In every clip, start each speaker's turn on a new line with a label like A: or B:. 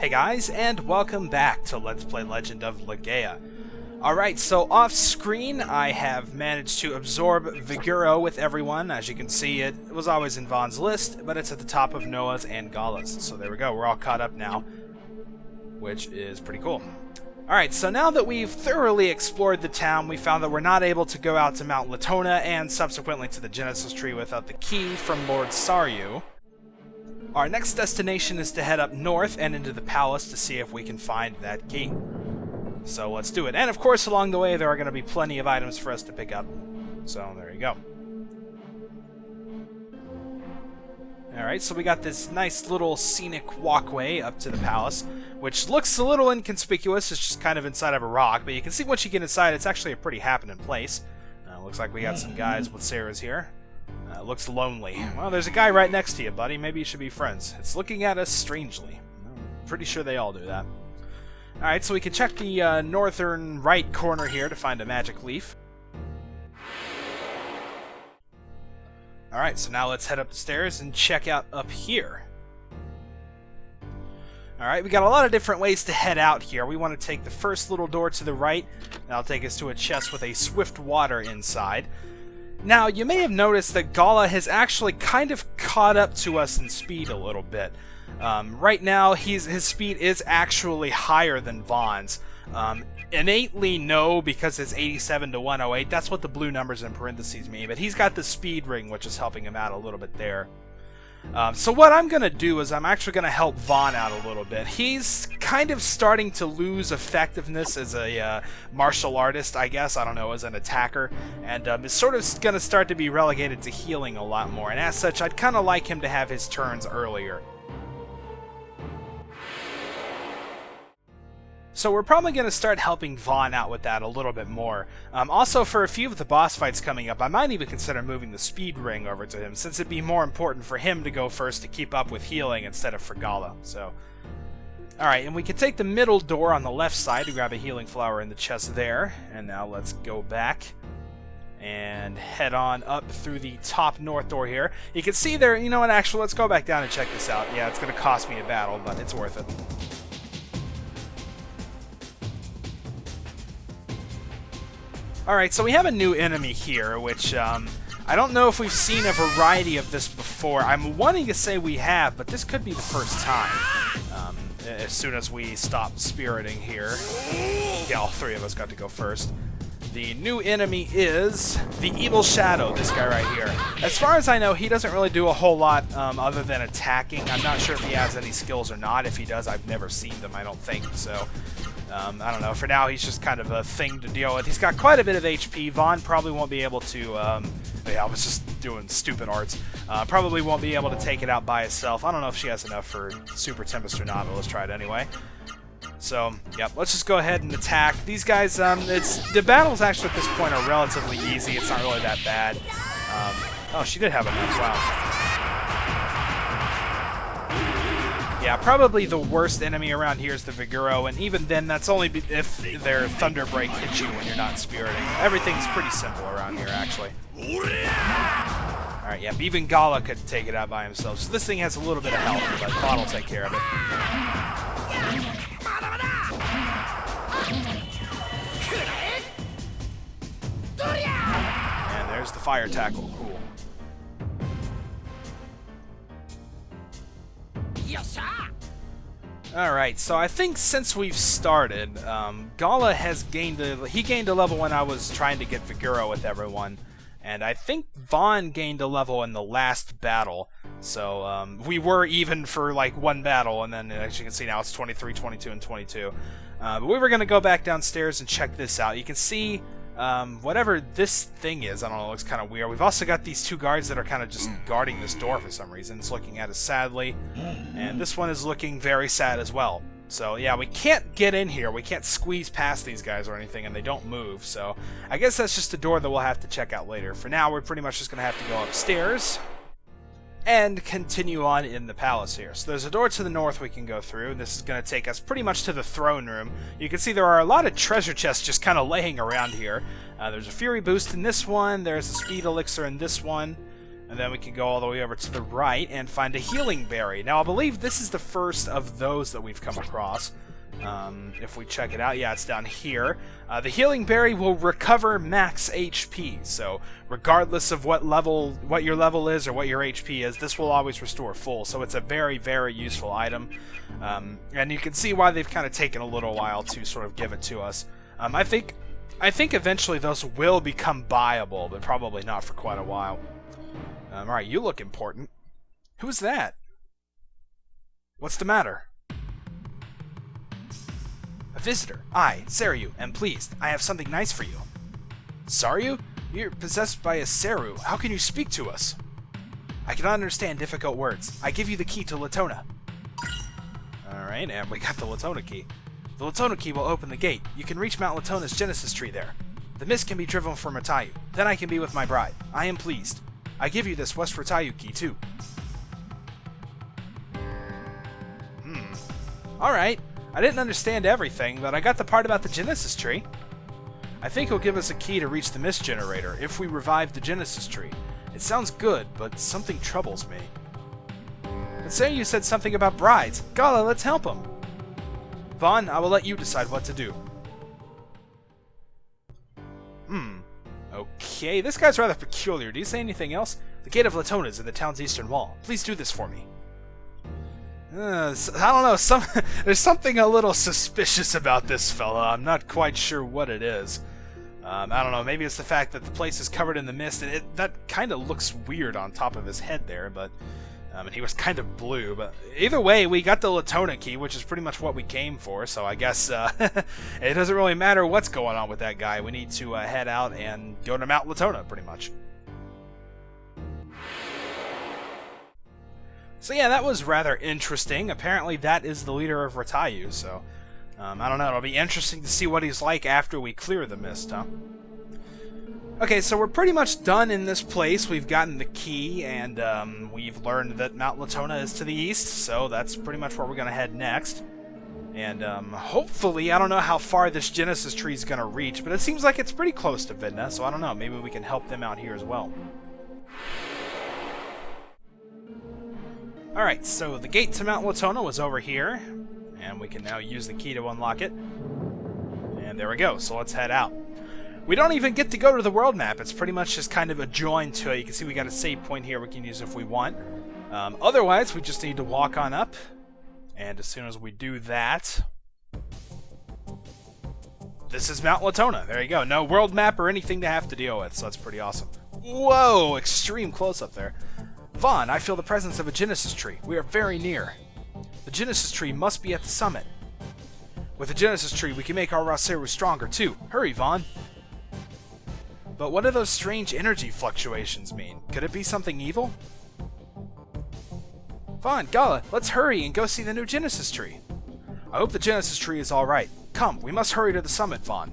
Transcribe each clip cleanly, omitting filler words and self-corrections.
A: Hey guys, and welcome back to Let's Play Legend of Legaia. Alright, so off screen I have managed to absorb Viguro with everyone. As you can see, it was always in Vaughn's list, but it's at the top of Noah's and Gala's. So there we go, we're all caught up now, which is pretty cool. Alright, so now that we've thoroughly explored the town, we found that we're not able to go out to Mount Latona and subsequently to the Genesis Tree without the key from Lord Saryu. Our next destination is to head up north and into the palace to see if we can find that key. So let's do it. And of course, along the way, there are going to be plenty of items for us to pick up. So there you go. Alright, so we got this nice little scenic walkway up to the palace, which looks a little inconspicuous. It's just kind of inside of a rock, but you can see once you get inside, it's actually a pretty happening place. Looks like we got some guys with Sarah's here. Looks lonely. Well, there's a guy right next to you, buddy. Maybe you should be friends. It's looking at us strangely. I'm pretty sure they all do that. Alright, so we can check the northern right corner here to find a magic leaf. Alright, so now let's head up the stairs and check out up here. Alright, we got a lot of different ways to head out here. We want to take the first little door to the right. That'll take us to a chest with a swift water inside. Now, you may have noticed that Gala has actually kind of caught up to us in speed a little bit. Right now, his speed is actually higher than Vaughn's. Innately, no, because it's 87 to 108. That's what the blue numbers in parentheses mean. But he's got the speed ring, which is helping him out a little bit there. So what I'm going to do is I'm actually going to help Vaughn out a little bit. He's kind of starting to lose effectiveness as a martial artist, I guess. I don't know, as an attacker. And is sort of going to start to be relegated to healing a lot more. And as such, I'd kind of like him to have his turns earlier. So we're probably going to start helping Vaughn out with that a little bit more. Also, for a few of the boss fights coming up, I might even consider moving the speed ring over to him, since it'd be more important for him to go first to keep up with healing instead of for Gala. So, alright, and we can take the middle door on the left side to grab a healing flower in the chest there. And now let's go back and head on up through the top north door here. You can see there, you know what, actually, let's go back down and check this out. Yeah, it's going to cost me a battle, but it's worth it. Alright, so we have a new enemy here, which, I don't know if we've seen a variety of this before. I'm wanting to say we have, but this could be the first time. As soon as we stop spiriting here. Yeah, all three of us got to go first. The new enemy is the Evil Shadow, this guy right here. As far as I know, he doesn't really do a whole lot other than attacking. I'm not sure if he has any skills or not. If he does, I've never seen them, I don't think, so... I don't know, for now he's just kind of a thing to deal with. He's got quite a bit of HP. Vaughn probably won't be able to, yeah, I was just doing stupid arts. Probably won't be able to take it out by itself. I don't know if she has enough for Super Tempest or not, but let's try it anyway. So, yep, let's just go ahead and attack. These guys, the battles actually at this point are relatively easy. It's not really that bad. Oh, she did have enough, wow. Yeah, probably the worst enemy around here is the Viguro, and even then, that's only if their Thunder Break hits you when you're not spiriting. Everything's pretty simple around here, actually. Alright, yeah, even Gala could take it out by himself, so this thing has a little bit of health, but Vaughn will take care of it. And there's the fire tackle, cool. Alright, so I think since we've started, Gala has gained he gained a level when I was trying to get Viguro with everyone, and I think Vaughn gained a level in the last battle, so we were even for like one battle, and then as you can see now it's 23, 22, and 22. But we were going to go back downstairs and check this out. You can see whatever this thing is, I don't know, it looks kind of weird. We've also got these two guards that are kind of just guarding this door for some reason. It's looking at us sadly, and this one is looking very sad as well. So yeah, we can't get in here. We can't squeeze past these guys or anything, and they don't move. So I guess that's just a door that we'll have to check out later. For now, we're pretty much just going to have to go upstairs and continue on in the palace here. So there's a door to the north we can go through. This is going to take us pretty much to the throne room. You can see there are a lot of treasure chests just kind of laying around here. There's a Fury Boost in this one. There's a Speed Elixir in this one. And then we can go all the way over to the right and find a healing berry. Now, I believe this is the first of those that we've come across. If we check it out, yeah, it's down here. The healing berry will recover max HP, so regardless of what your level is or what your HP is, this will always restore full, so it's a very, very useful item. And you can see why they've kind of taken a little while to sort of give it to us. I think eventually those will become buyable, but probably not for quite a while. Alright, you look important. Who's that? What's the matter? A visitor. I, Saryu, am pleased. I have something nice for you. Saryu? You're possessed by a Saryu. How can you speak to us? I cannot understand difficult words. I give you the key to Latona. Alright, and we got the Latona key. The Latona key will open the gate. You can reach Mount Latona's Genesis tree there. The mist can be driven from Ratayu. Then I can be with my bride. I am pleased. I give you this West Ratayu key, too. Alright. I didn't understand everything, but I got the part about the Genesis tree. I think he'll give us a key to reach the mist generator if we revive the Genesis tree. It sounds good, but something troubles me. But say you said something about brides. Gala, let's help him. Vaughn, I will let you decide what to do. Okay, this guy's rather peculiar. Do you say anything else? The Gate of Latona is in the town's eastern wall. Please do this for me. I don't know, there's something a little suspicious about this fella. I'm not quite sure what it is. I don't know, maybe it's the fact that the place is covered in the mist, and that kind of looks weird on top of his head there, but and he was kind of blue. But either way, we got the Latona key, which is pretty much what we came for, so I guess it doesn't really matter what's going on with that guy. We need to head out and go to Mount Latona, pretty much. So yeah, that was rather interesting. Apparently that is the leader of Ratayu, so I don't know, it'll be interesting to see what he's like after we clear the mist, huh? Okay, so we're pretty much done in this place. We've gotten the key, and we've learned that Mount Latona is to the east, so that's pretty much where we're going to head next. And hopefully, I don't know how far this Genesis tree is going to reach, but it seems like it's pretty close to Vidna, so I don't know, maybe we can help them out here as well. Alright, so the gate to Mount Latona was over here, and we can now use the key to unlock it. And there we go, so let's head out. We don't even get to go to the world map, it's pretty much just kind of adjoined to it. You can see we got a save point here we can use if we want. Otherwise, we just need to walk on up, and as soon as we do that... This is Mount Latona, there you go. No world map or anything to have to deal with, so that's pretty awesome. Whoa, extreme close-up there. Vaughn, I feel the presence of a Genesis tree. We are very near. The Genesis tree must be at the summit. With the Genesis tree, we can make our Raseru stronger, too. Hurry, Vaughn. But what do those strange energy fluctuations mean? Could it be something evil? Vaughn, Gala, let's hurry and go see the new Genesis tree. I hope the Genesis tree is alright. Come, we must hurry to the summit, Vaughn.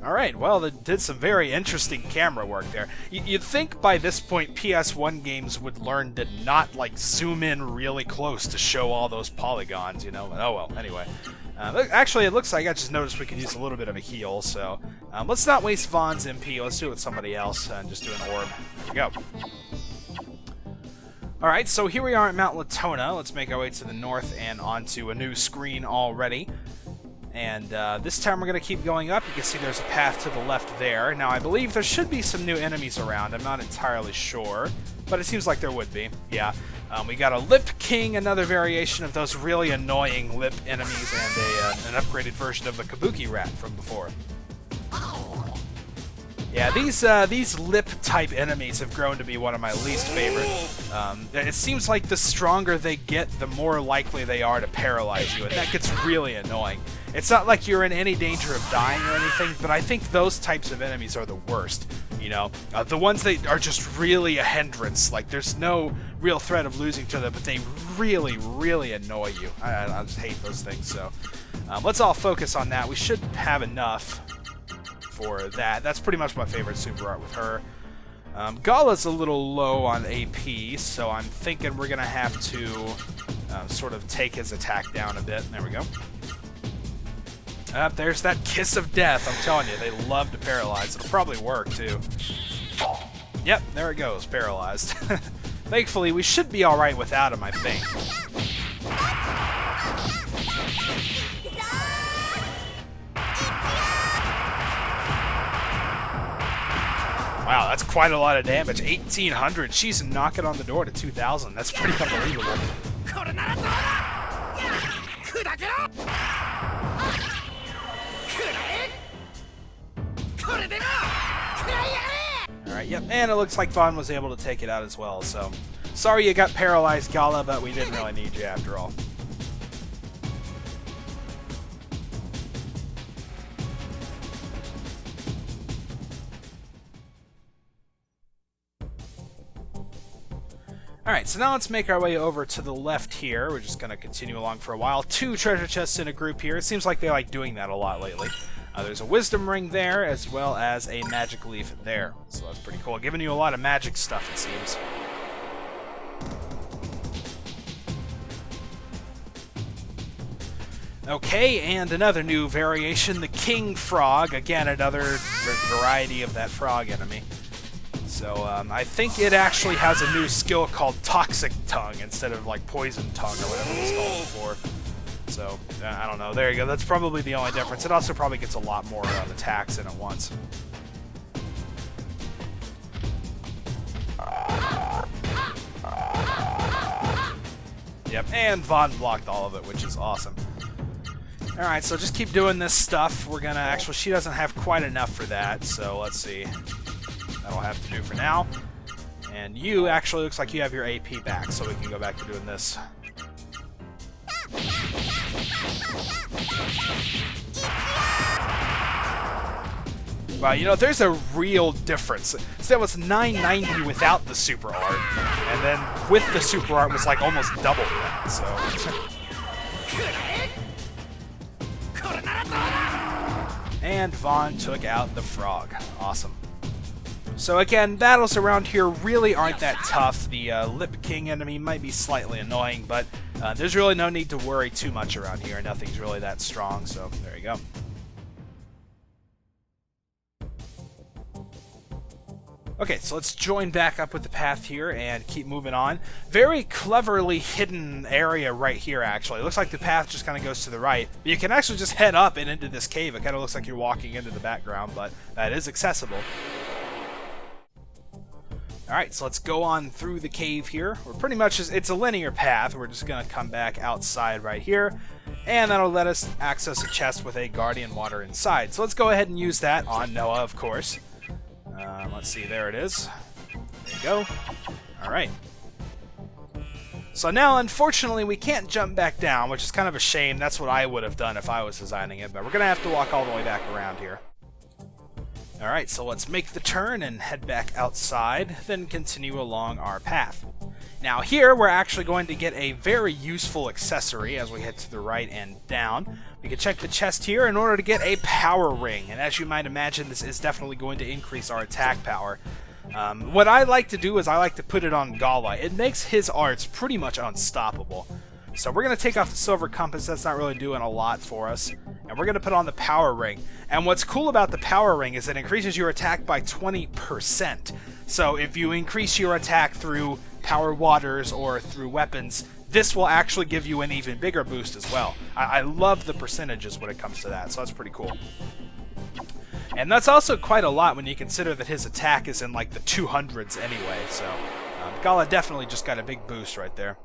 A: Alright, well, they did some very interesting camera work there. You'd think by this point PS1 games would learn to not, like, zoom in really close to show all those polygons, you know? Oh well, anyway. Actually, it looks like I just noticed we could use a little bit of a heal, so... let's not waste Vaughn's MP, let's do it with somebody else and just do an orb. There you go. Alright, so here we are at Mount Latona. Let's make our way to the north and onto a new screen already. And this time we're going to keep going up. You can see there's a path to the left there. Now, I believe there should be some new enemies around. I'm not entirely sure, but it seems like there would be. Yeah. We got a Lip King, another variation of those really annoying lip enemies, and an upgraded version of the Kabuki Rat from before. Yeah, these lip-type enemies have grown to be one of my least favorite. It seems like the stronger they get, the more likely they are to paralyze you, and that gets really annoying. It's not like you're in any danger of dying or anything, but I think those types of enemies are the worst, you know? The ones that are just really a hindrance, like there's no real threat of losing to them, but they really, really annoy you. I just hate those things, so... let's all focus on that. We should have enough for that. That's pretty much my favorite super art with her. Gala's a little low on AP, so I'm thinking we're going to have to sort of take his attack down a bit. There we go. There's that kiss of death. I'm telling you, they love to paralyze. It'll probably work, too. Yep, there it goes, paralyzed. Thankfully, we should be alright without him, I think. Wow, that's quite a lot of damage. 1,800. She's knocking on the door to 2,000. That's pretty unbelievable. Alright, yep, and it looks like Vaughn was able to take it out as well, so... Sorry you got paralyzed, Gala, but we didn't really need you after all. Alright, so now let's make our way over to the left here. We're just going to continue along for a while. 2 treasure chests in a group here. It seems like they like doing that a lot lately. There's a wisdom ring there, as well as a magic leaf there. So that's pretty cool. Giving you a lot of magic stuff, it seems. Okay, and another new variation, the King Frog. Again, another variety of that frog enemy. So, I think it actually has a new skill called Toxic Tongue instead of, like, Poison Tongue or whatever it was called before. So, I don't know. There you go. That's probably the only difference. It also probably gets a lot more attacks in at once. Yep, and Vaughn blocked all of it, which is awesome. Alright, so just keep doing this stuff. We're gonna... Actually, she doesn't have quite enough for that, so let's see. That'll have to do for now. And you actually looks like you have your AP back, so we can go back to doing this. Wow, you know, there's a real difference. So that was 990 without the super art, and then with the super art was like almost double that, so... And Vaughn took out the frog. Awesome. So again, battles around here really aren't that tough. The Lip King enemy might be slightly annoying, but there's really no need to worry too much around here. Nothing's really that strong, so there you go. Okay, so let's join back up with the path here and keep moving on. Very cleverly hidden area right here, actually. It looks like the path just kind of goes to the right. But you can actually just head up and into this cave. It kind of looks like you're walking into the background, but that is accessible. Alright, so let's go on through the cave here. We're pretty much just, it's a linear path. We're just going to come back outside right here. And that'll let us access a chest with a Guardian Water inside. So let's go ahead and use that on Noah, of course. Let's see, there it is. There you go. Alright. So now, unfortunately, we can't jump back down, which is kind of a shame. That's what I would have done if I was designing it, but we're going to have to walk all the way back around here. Alright, so let's make the turn and head back outside, then continue along our path. Now here, we're actually going to get a very useful accessory as we head to the right and down. We can check the chest here in order to get a power ring, and as you might imagine, this is definitely going to increase our attack power. What I like to do is I like to put it on Gala. It makes his arts pretty much unstoppable. So we're going to take off the silver compass. That's not really doing a lot for us. And we're going to put on the power ring. And what's cool about the power ring is it increases your attack by 20%. So if you increase your attack through power waters or through weapons, this will actually give you an even bigger boost as well. I love the percentages when it comes to that, so that's pretty cool. And that's also quite a lot when you consider that his attack is in like the 200s anyway, so Gala definitely just got a big boost right there.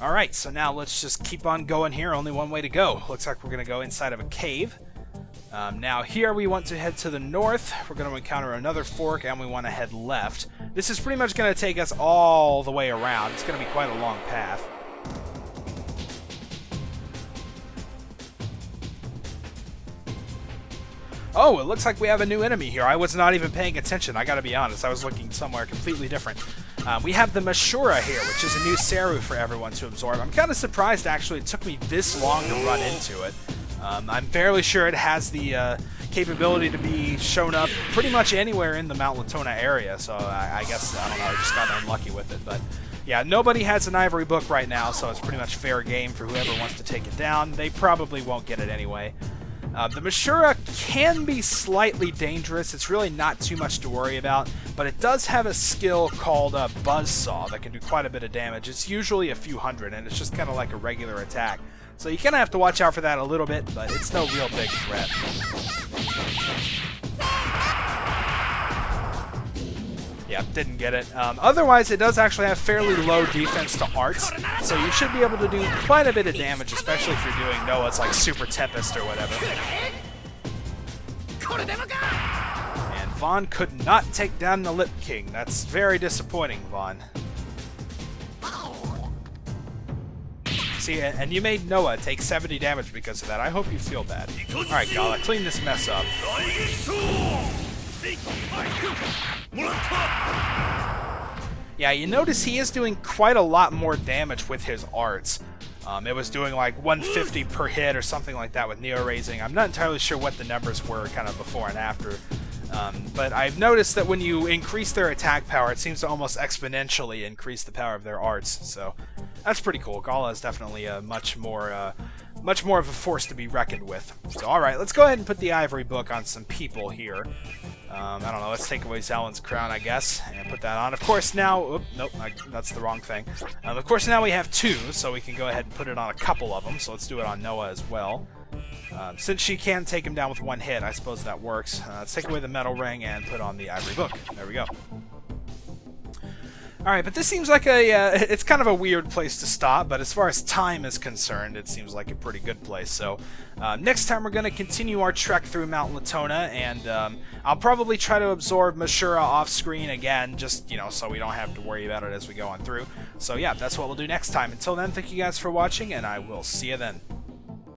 A: Alright, so now let's just keep on going here. Only one way to go. Looks like we're going to go inside of a cave. Now here we want to head to the north. We're going to encounter another fork and we want to head left. This is pretty much going to take us all the way around. It's going to be quite a long path. Oh, it looks like we have a new enemy here. I was not even paying attention, I gotta be honest. I was looking somewhere completely different. We have the Mashura here, which is a new Saryu for everyone to absorb. I'm kind of surprised, actually, it took me this long to run into it. I'm fairly sure it has the capability to be shown up pretty much anywhere in the Mount Latona area, so I guess, I don't know, I just got unlucky with it. But yeah, nobody has an ivory book right now, so it's pretty much fair game for whoever wants to take it down. They probably won't get it anyway. The Mashura can be slightly dangerous. It's really not too much to worry about, but it does have a skill called a Buzzsaw that can do quite a bit of damage. It's usually a few hundred, and it's just kind of like a regular attack. So you kind of have to watch out for that a little bit, but it's no real big threat. Yep, didn't get it. Otherwise, it does actually have fairly low defense to arts, so you should be able to do quite a bit of damage, especially if you're doing Noah's like Super Tempest or whatever. And Vaughn could not take down the Lip King. That's very disappointing, Vaughn. See, and you made Noah take 70 damage because of that. I hope you feel bad. Alright, Gala, clean this mess up. Yeah, you notice he is doing quite a lot more damage with his arts. It was doing like 150 per hit or something like that with Neo Raising. I'm not entirely sure what the numbers were kind of before and after. But I've noticed that when you increase their attack power, it seems to almost exponentially increase the power of their arts. So that's pretty cool. Gala is definitely a much more of a force to be reckoned with. So alright, let's go ahead and put the Ivory Book on some people here. I don't know, let's take away Zellen's crown, I guess, and put that on. Of course, now... nope, that's the wrong thing. Of course, now we have 2, so we can go ahead and put it on a couple of them. So let's do it on Noah as well. Since she can take him down with one hit, I suppose that works. Let's take away the Metal Ring and put on the Ivory Book. There we go. Alright, but this seems like it's kind of a weird place to stop, but as far as time is concerned, it seems like a pretty good place. So, next time we're going to continue our trek through Mount Latona, and I'll probably try to absorb Mashura off-screen again, just, you know, so we don't have to worry about it as we go on through. So yeah, that's what we'll do next time. Until then, thank you guys for watching, and I will see you then.